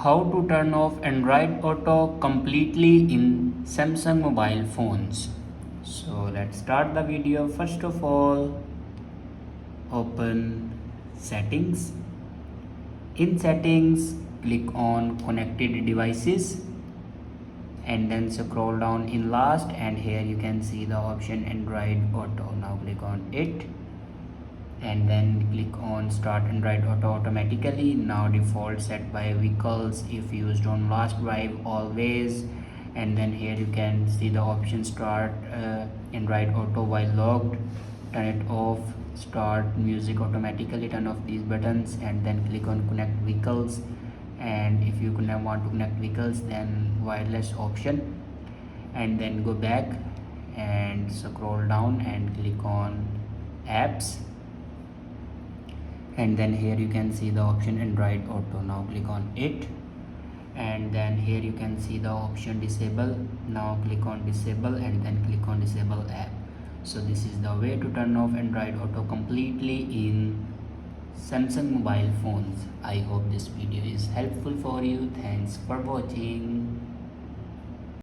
How to turn off Android Auto completely in Samsung mobile phones. So let's start the video. First of all, open settings. In settings, click on connected devices and then scroll down in last, and here you can see the option Android Auto. Now click on it and then click on start Android Auto automatically. Now default set by vehicles if used on last drive always, and then here you can see the option start Android Auto while logged, turn it off, start music automatically, turn off these buttons, and then click on connect vehicles. And if you want to connect vehicles, then wireless option, and then go back and scroll down and click on apps, and then here you can see the option Android Auto. Now click on it, and then here you can see the option disable. Now click on disable and then click on disable app. So this is the way to turn off Android Auto completely in Samsung mobile phones. I hope this video is helpful for you. Thanks for watching.